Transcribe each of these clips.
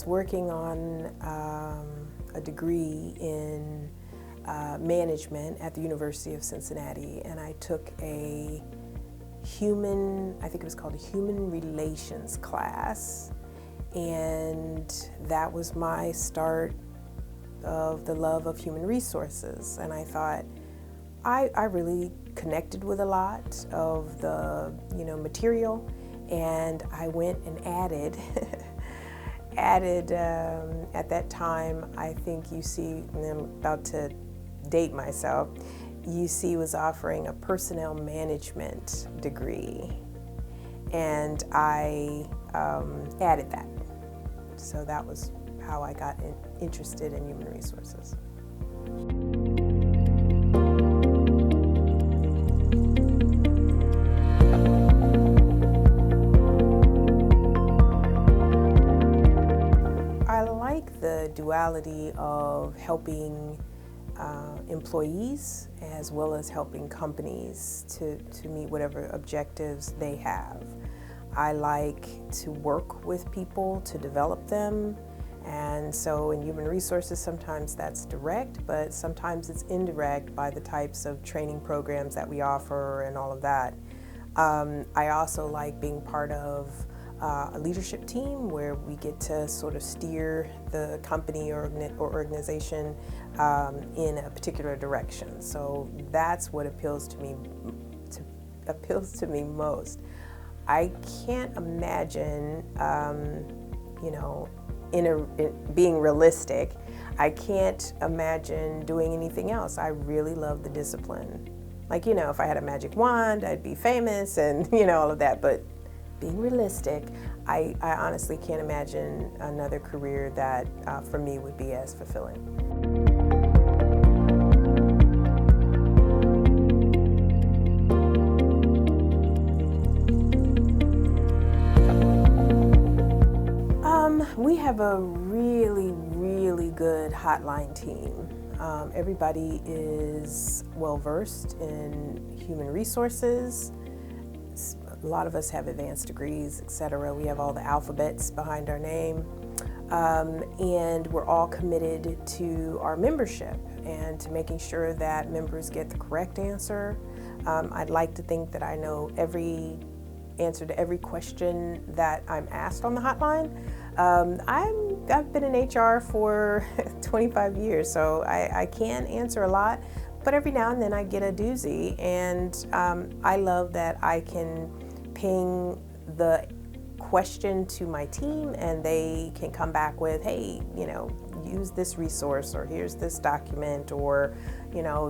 was working on a degree in management at the University of Cincinnati, and I took I think it was called a human relations class, and that was my start of the love of human resources. And I thought I really connected with a lot of the material, and I went and added at that time, I think UC, and I'm about to date myself, UC was offering a personnel management degree, and I added that. So that was how I got interested in human resources. I like the duality of helping employees as well as helping companies to meet whatever objectives they have. I like to work with people to develop them, and so in human resources sometimes that's direct, but sometimes it's indirect by the types of training programs that we offer and all of that. I also like being part of a leadership team where we get to sort of steer the company or organization in a particular direction. So that's what appeals to me most. I can't imagine, being realistic, I can't imagine doing anything else. I really love the discipline. Like, if I had a magic wand, I'd be famous and, all of that. But being realistic, I honestly can't imagine another career that for me would be as fulfilling. We have a really, really good hotline team. Everybody is well-versed in human resources. A lot of us have advanced degrees, etc. We have all the alphabets behind our name. And we're all committed to our membership and to making sure that members get the correct answer. I'd like to think that I know every answer to every question that I'm asked on the hotline. I've been in HR for 25 years, so I can answer a lot, but every now and then I get a doozy, and I love that I can ping the question to my team and they can come back with, hey, use this resource, or here's this document, or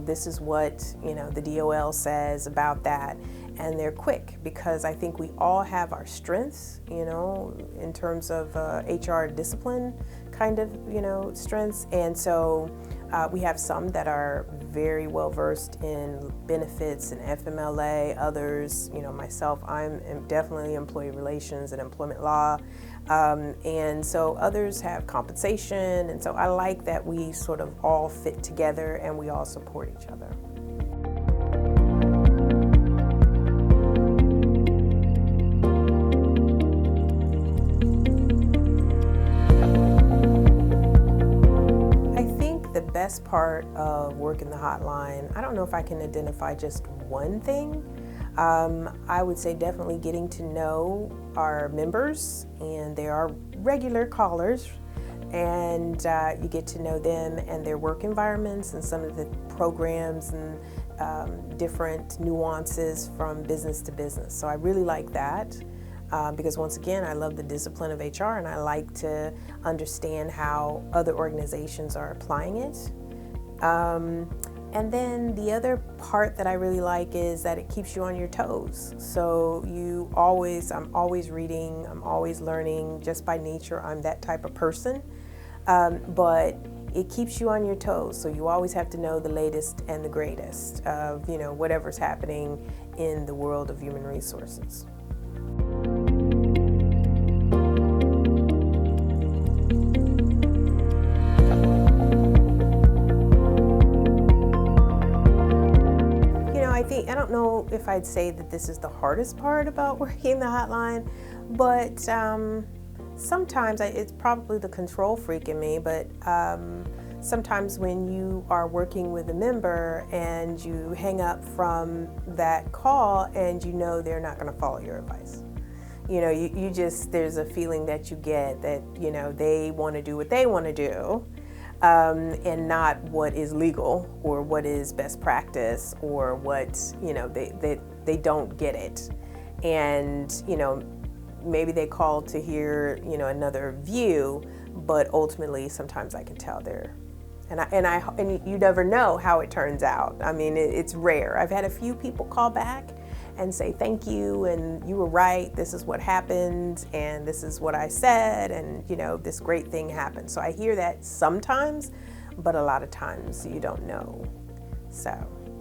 this is what the DOL says about that. And they're quick, because I think we all have our strengths, in terms of HR discipline kind of, strengths. And so we have some that are very well versed in benefits and FMLA. Others, myself, I'm definitely employee relations and employment law. And so others have compensation. And so I like that we sort of all fit together and we all support each other. The best part of working the hotline, I don't know if I can identify just one thing. I would say definitely getting to know our members, and they are regular callers, and you get to know them and their work environments and some of the programs and different nuances from business to business. So I really like that. Because once again, I love the discipline of HR, and I like to understand how other organizations are applying it. And then the other part that I really like is that it keeps you on your toes. So I'm always reading, I'm always learning. Just by nature, I'm that type of person. But it keeps you on your toes. So you always have to know the latest and the greatest of, whatever's happening in the world of human resources. I don't know if I'd say that this is the hardest part about working the hotline, but sometimes it's probably the control freak in me, but sometimes when you are working with a member and you hang up from that call and you know they're not going to follow your advice. You know, you just, there's a feeling that you get that, you know, they want to do what they want to do, and not what is legal or what is best practice or what, you know, they don't get it. And, you know, maybe they called to hear, you know, another view, but ultimately sometimes I can tell they're, and you never know how it turns out. I mean, it's rare. I've had a few people call back and say, thank you, and you were right, this is what happened, and this is what I said, and, you know, this great thing happened. So I hear that sometimes, but a lot of times you don't know. So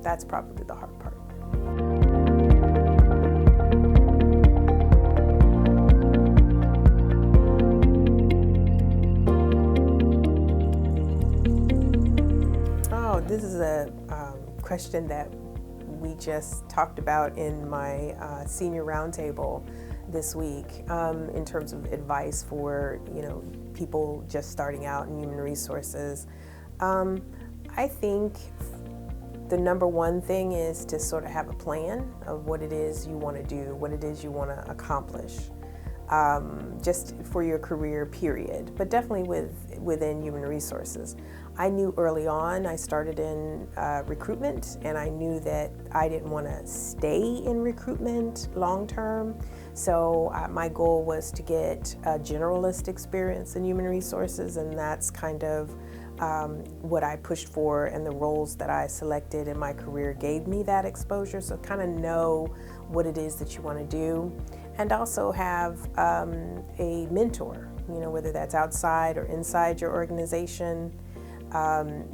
that's probably the hard part. This is a question that we just talked about in my senior roundtable this week, in terms of advice for, you know, people just starting out in human resources. I think the number one thing is to sort of have a plan of what it is you want to do, what it is you want to accomplish, just for your career, period, but definitely within human resources. I knew early on, I started in recruitment, and I knew that I didn't want to stay in recruitment long term. So my goal was to get a generalist experience in human resources, and that's kind of what I pushed for, and the roles that I selected in my career gave me that exposure. So kind of know what it is that you want to do, and also have a mentor, you know, whether that's outside or inside your organization.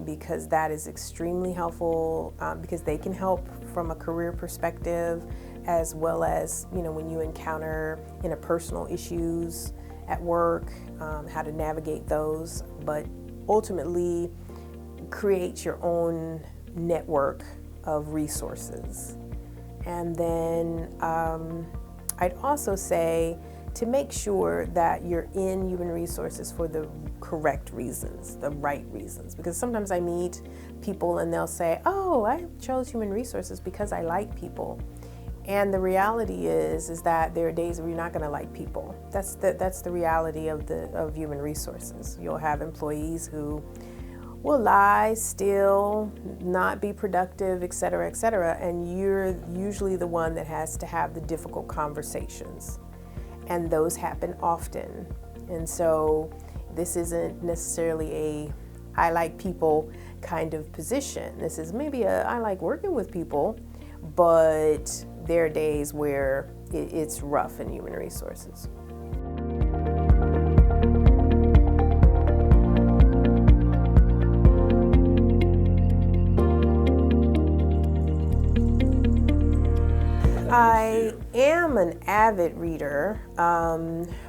Because that is extremely helpful, because they can help from a career perspective, as well as, you know, when you encounter interpersonal issues at work, how to navigate those, but ultimately create your own network of resources. And then I'd also say to make sure that you're in human resources for the correct reasons, the right reasons. Because sometimes I meet people and they'll say, oh, I chose human resources because I like people. And the reality is that there are days where you're not gonna like people. That's the reality of human resources. You'll have employees who will lie, steal, not be productive, et cetera, and you're usually the one that has to have the difficult conversations. And those happen often. And so this isn't necessarily a I like people kind of position. This is maybe a I like working with people, but there are days where it's rough in human resources. I am an avid reader.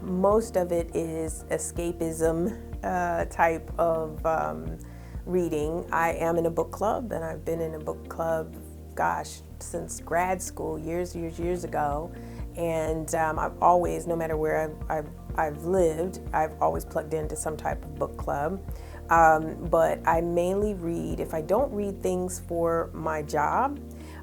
Most of it is escapism type of reading. I am in a book club, and I've been in a book club, gosh, since grad school, years ago. And I've always, no matter where I've lived, I've always plugged into some type of book club. But I mainly read, if I don't read things for my job,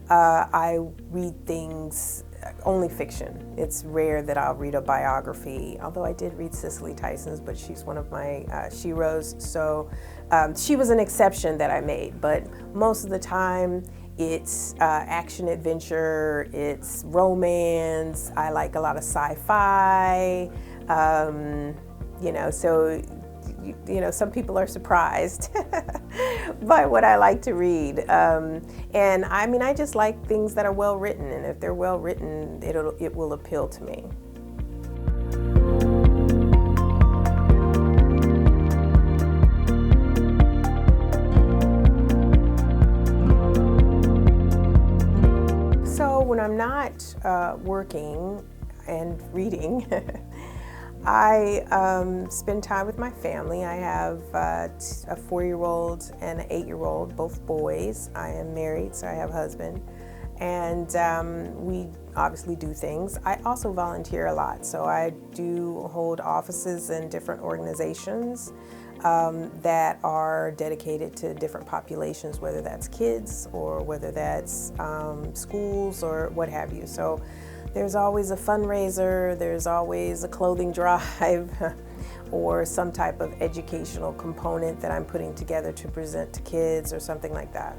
I read things, only fiction. It's rare that I'll read a biography, although I did read Cicely Tyson's, but she's one of my sheroes, so she was an exception that I made. But most of the time, it's action adventure, it's romance. I like a lot of sci-fi, you know, so you know, some people are surprised by what I like to read. And I mean, I just like things that are well written, and if they're well written, it will appeal to me. So when I'm not working and reading, I spend time with my family. I have a 4-year-old and an 8-year-old, both boys. I am married, so I have a husband. And we obviously do things. I also volunteer a lot, so I do hold offices in different organizations that are dedicated to different populations, whether that's kids or whether that's schools or what have you. So there's always a fundraiser, there's always a clothing drive or some type of educational component that I'm putting together to present to kids or something like that.